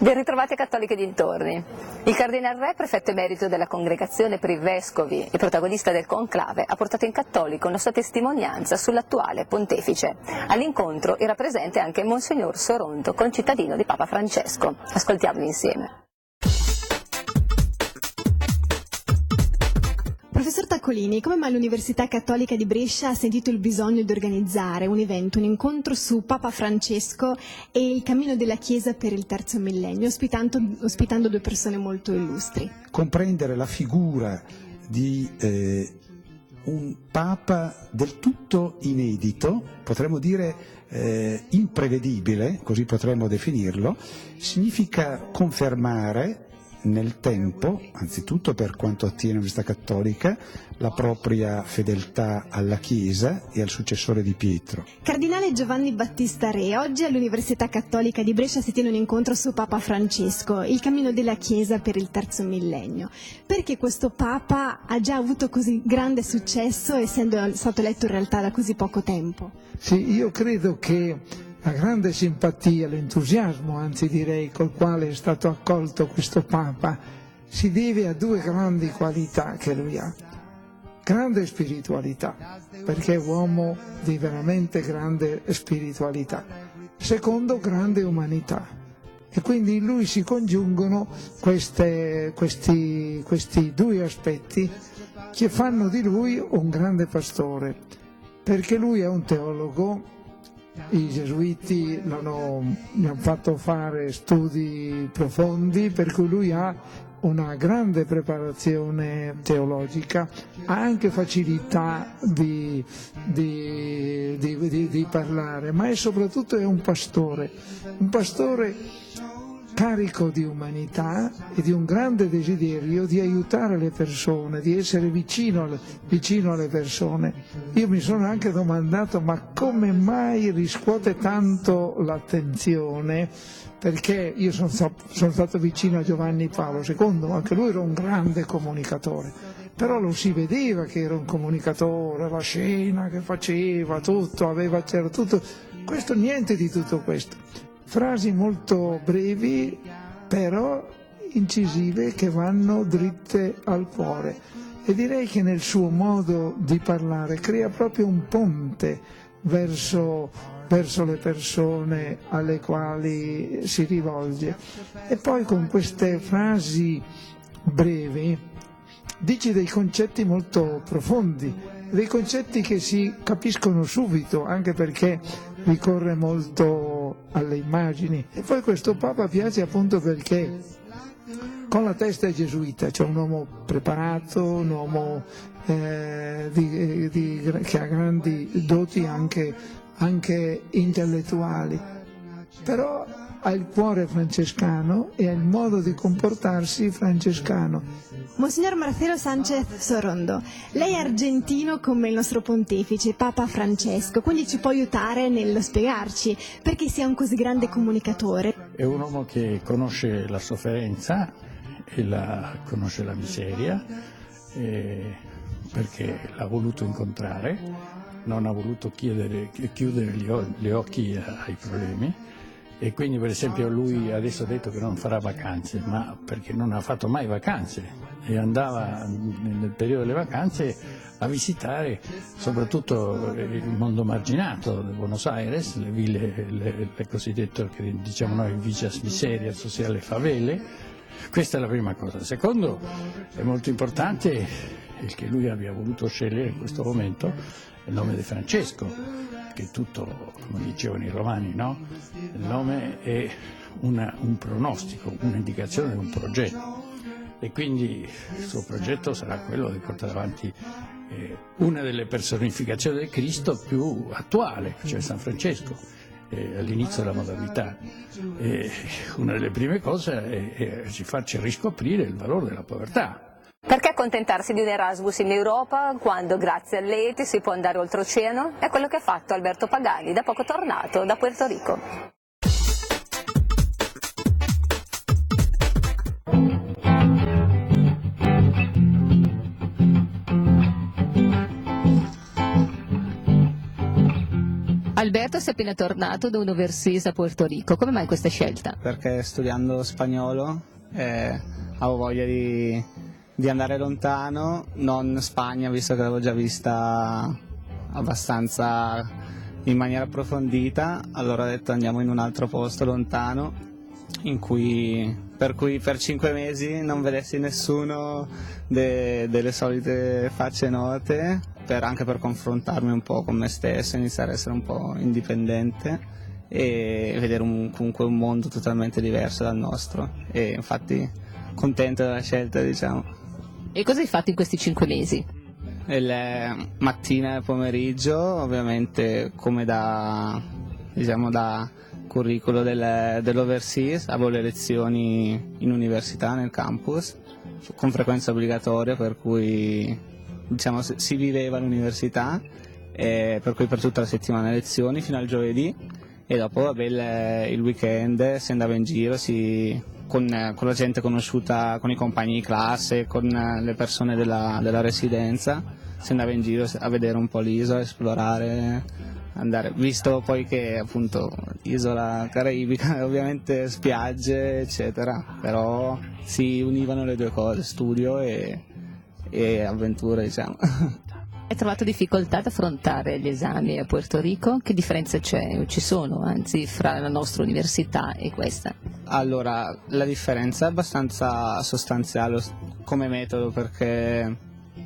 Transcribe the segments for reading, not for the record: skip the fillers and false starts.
Ben ritrovati cattoliche dintorni. Il Cardinal Re, prefetto emerito della Congregazione per i Vescovi e protagonista del conclave, ha portato in cattolico una sua testimonianza sull'attuale pontefice. All'incontro era presente anche Monsignor Sorondo, concittadino di Papa Francesco. Ascoltiamolo insieme. Professor Taccolini, come mai l'Università Cattolica di Brescia ha sentito il bisogno di organizzare un evento, un incontro su Papa Francesco e il cammino della Chiesa per il terzo millennio, ospitando due persone molto illustri? Comprendere la figura di un Papa del tutto inedito, potremmo dire imprevedibile, così potremmo definirlo, significa confermare nel tempo, anzitutto per quanto attiene all'Università Cattolica, la propria fedeltà alla Chiesa e al successore di Pietro. Cardinale Giovanni Battista Re, oggi all'Università Cattolica di Brescia si tiene un incontro su Papa Francesco, il cammino della Chiesa per il terzo millennio. Perché questo Papa ha già avuto così grande successo, essendo stato eletto in realtà da così poco tempo? Sì, io credo che la grande simpatia, l'entusiasmo, anzi direi, col quale è stato accolto questo Papa, si deve a due grandi qualità che lui ha. Grande spiritualità, perché è uomo di veramente grande spiritualità. Secondo, grande umanità. E quindi in lui si congiungono questi due aspetti che fanno di lui un grande pastore, perché lui è un teologo. I gesuiti gli hanno fatto fare studi profondi, per cui lui ha una grande preparazione teologica, ha anche facilità di parlare, ma soprattutto è un pastore carico di umanità e di un grande desiderio di aiutare le persone, di essere vicino alle persone. Io mi sono anche domandato ma come mai riscuote tanto l'attenzione, perché io sono stato vicino a Giovanni Paolo II, anche lui era un grande comunicatore, però lo si vedeva che era un comunicatore, la scena che faceva, c'era tutto, questo niente di tutto questo. Frasi molto brevi, però incisive, che vanno dritte al cuore. E direi che nel suo modo di parlare crea proprio un ponte verso le persone alle quali si rivolge. E poi con queste frasi brevi dice dei concetti molto profondi, dei concetti che si capiscono subito, anche perché ricorre molto alle immagini. E poi questo Papa piace appunto perché con la testa è gesuita, cioè un uomo preparato, un uomo che ha grandi doti anche intellettuali, però ha il cuore francescano e ha il modo di comportarsi francescano. Monsignor Marcelo Sánchez Sorondo, lei è argentino come il nostro pontefice, Papa Francesco, quindi ci può aiutare nello spiegarci perché sia un così grande comunicatore. È un uomo che conosce la sofferenza e conosce la miseria, perché l'ha voluto incontrare, non ha voluto chiudere gli occhi ai problemi. E quindi per esempio lui adesso ha detto che non farà vacanze, ma perché non ha fatto mai vacanze e andava nel periodo delle vacanze a visitare soprattutto il mondo marginato di Buenos Aires, le ville, le cosiddette, che diciamo noi, villas miseria sociale, favele. Questa è la prima cosa. Secondo, è molto importante il che lui abbia voluto scegliere in questo momento il nome di Francesco, che tutto, come dicevano i romani, no? Il nome è un pronostico, un'indicazione di un progetto, e quindi il suo progetto sarà quello di portare avanti una delle personificazioni del Cristo più attuale, cioè San Francesco, all'inizio della modernità. Una delle prime cose è farci riscoprire il valore della povertà. Perché accontentarsi di un Erasmus in Europa quando grazie all'ETI si può andare oltreoceano? È quello che ha fatto Alberto Pagani, da poco tornato da Puerto Rico. Alberto, sei appena tornato da un overseas a Puerto Rico, come mai questa scelta? Perché studiando spagnolo avevo voglia di andare lontano, non Spagna, visto che l'avevo già vista abbastanza in maniera approfondita, allora ho detto andiamo in un altro posto lontano, per cui per 5 mesi non vedessi nessuno delle solite facce note, anche per confrontarmi un po' con me stesso, iniziare a essere un po' indipendente e vedere comunque un mondo totalmente diverso dal nostro, e infatti contento della scelta, diciamo. E cosa hai fatto in questi 5 mesi? Mattina e pomeriggio, ovviamente come da curriculum dell'Overseas, avevo le lezioni in università, nel campus, con frequenza obbligatoria, per cui diciamo si viveva all'università, per cui per tutta la settimana lezioni fino al giovedì, e dopo il weekend si andava in giro, con la gente conosciuta, con i compagni di classe, con le persone della residenza, si andava in giro a vedere un po' l'isola, esplorare, visto poi che appunto isola caraibica, ovviamente spiagge eccetera, però si univano le due cose, studio e avventure, diciamo. Hai trovato difficoltà ad affrontare gli esami a Puerto Rico? Che differenze ci sono, anzi, fra la nostra università e questa? Allora, la differenza è abbastanza sostanziale come metodo, perché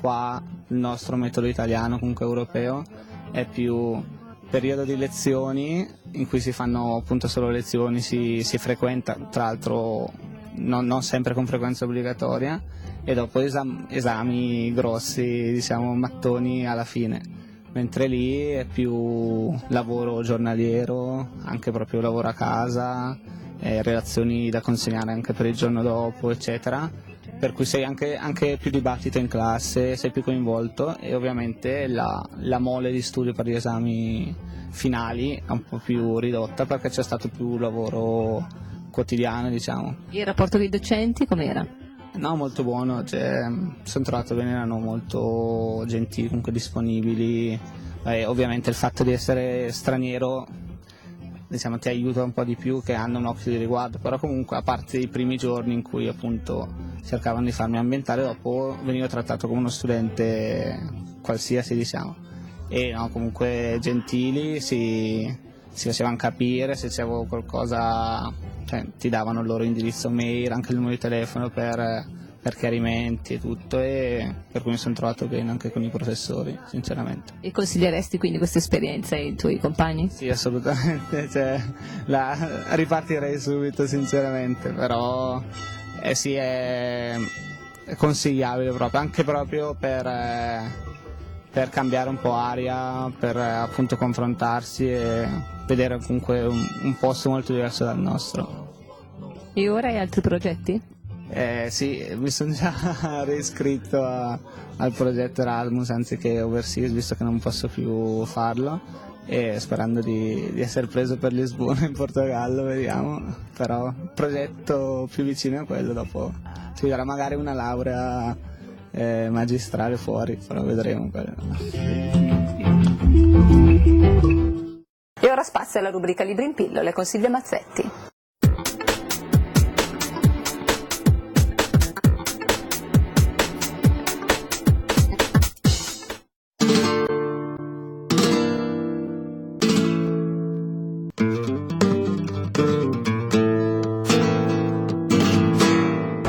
qua il nostro metodo italiano, comunque europeo, è più periodo di lezioni in cui si fanno appunto solo lezioni, si frequenta, tra l'altro non sempre con frequenza obbligatoria, e dopo esami grossi, diciamo mattoni alla fine, mentre lì è più lavoro giornaliero, anche proprio lavoro a casa, relazioni da consegnare anche per il giorno dopo eccetera, per cui sei anche più dibattito in classe, sei più coinvolto, e ovviamente la mole di studio per gli esami finali è un po' più ridotta, perché c'è stato più lavoro quotidiano, diciamo. Il rapporto con i docenti com'era? No, molto buono, sono trovato bene, erano molto gentili, comunque disponibili. Ovviamente il fatto di essere straniero, diciamo, ti aiuta un po' di più, che hanno un occhio di riguardo, però comunque a parte i primi giorni in cui appunto cercavano di farmi ambientare, dopo venivo trattato come uno studente qualsiasi, diciamo, e no, comunque gentili, si facevano capire se c'avevo qualcosa, cioè ti davano il loro indirizzo mail, anche il numero di telefono per chiarimenti e tutto, e per cui mi sono trovato bene anche con i professori, sinceramente. E consiglieresti quindi questa esperienza ai tuoi compagni? Sì, assolutamente, ripartirei subito, sinceramente, però sì, è consigliabile proprio, anche proprio per cambiare un po' aria, per appunto confrontarsi e vedere comunque un posto molto diverso dal nostro. E ora hai altri progetti? Sì, mi sono già riscritto al progetto Erasmus anziché Overseas, visto che non posso più farlo, e sperando di essere preso per Lisbona in Portogallo, vediamo, però il progetto più vicino è quello, dopo ci darà magari una laurea magistrale fuori, però vedremo quello. E ora spazio alla rubrica Libri in pillole con Silvia Mazzetti.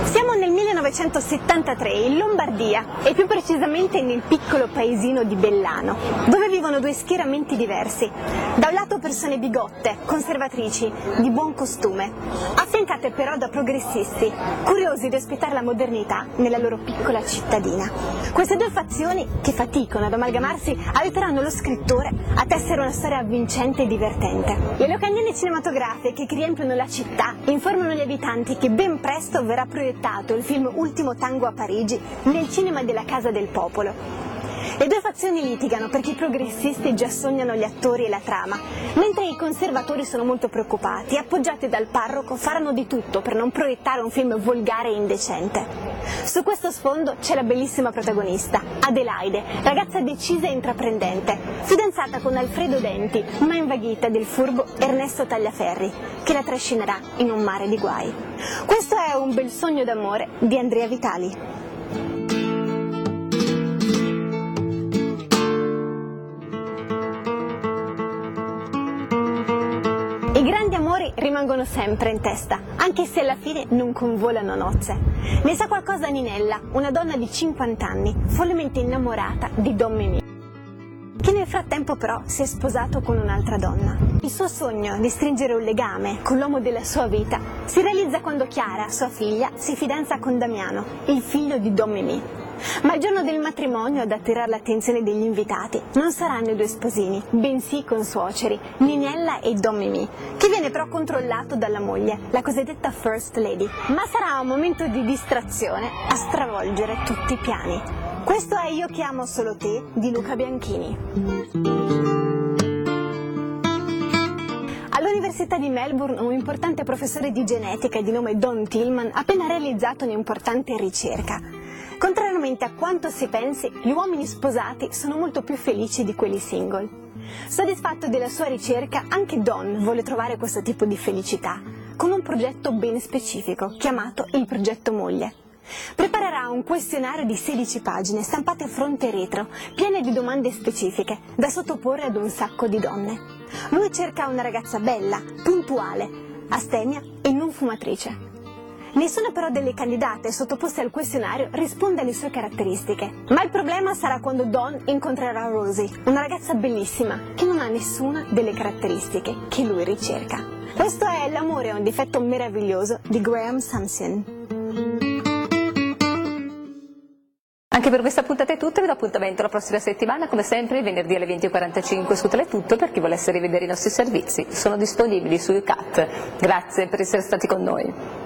Siamo nel 1973 in Lombardia, e più precisamente nel piccolo paesino di Bellano, dove vivono due schieramenti diversi. Da un lato persone bigotte, conservatrici, di buon costume, affiancate però da progressisti, curiosi di ospitare la modernità nella loro piccola cittadina. Queste due fazioni, che faticano ad amalgamarsi, aiuteranno lo scrittore a tessere una storia avvincente e divertente. Le locandine cinematografiche che riempiono la città informano gli abitanti che ben presto verrà proiettato il film Ultimo tango a Parigi nel cinema della Casa del Popolo. Le due fazioni litigano perché i progressisti già sognano gli attori e la trama, mentre i conservatori sono molto preoccupati e appoggiati dal parroco faranno di tutto per non proiettare un film volgare e indecente. Su questo sfondo c'è la bellissima protagonista, Adelaide, ragazza decisa e intraprendente, fidanzata con Alfredo Denti, ma invaghita del furbo Ernesto Tagliaferri, che la trascinerà in un mare di guai. Questo è Un bel sogno d'amore di Andrea Vitali. I grandi amori rimangono sempre in testa, anche se alla fine non convolano nozze. Ne sa qualcosa Ninella, una donna di 50 anni, follemente innamorata di Don Mimì, che nel frattempo però si è sposato con un'altra donna. Il suo sogno di stringere un legame con l'uomo della sua vita si realizza quando Chiara, sua figlia, si fidanza con Damiano, il figlio di Don Mimì. Ma il giorno del matrimonio, ad attirare l'attenzione degli invitati, non saranno i due sposini, bensì i consuoceri, Ninella e Don Mimì, che viene però controllato dalla moglie, la cosiddetta First Lady. Ma sarà un momento di distrazione a stravolgere tutti i piani. Questo è Io che amo solo te di Luca Bianchini. All'Università di Melbourne un importante professore di genetica di nome Don Tillman ha appena realizzato un'importante ricerca. Contrariamente a quanto si pensi, gli uomini sposati sono molto più felici di quelli single. Soddisfatto della sua ricerca, anche Don vuole trovare questo tipo di felicità, con un progetto ben specifico, chiamato il Progetto Moglie. Preparerà un questionario di 16 pagine stampate fronte e retro, piene di domande specifiche, da sottoporre ad un sacco di donne. Lui cerca una ragazza bella, puntuale, astemia e non fumatrice. Nessuna però delle candidate sottoposte al questionario risponde alle sue caratteristiche. Ma il problema sarà quando Don incontrerà Rosie, una ragazza bellissima che non ha nessuna delle caratteristiche che lui ricerca. Questo è L'amore è un difetto meraviglioso di Graham Sampson. Anche per questa puntata è tutto, vi do appuntamento la prossima settimana, come sempre venerdì alle 20:45 su Teletutto per chi volesse rivedere i nostri servizi. Sono disponibili su UCAT. Grazie per essere stati con noi.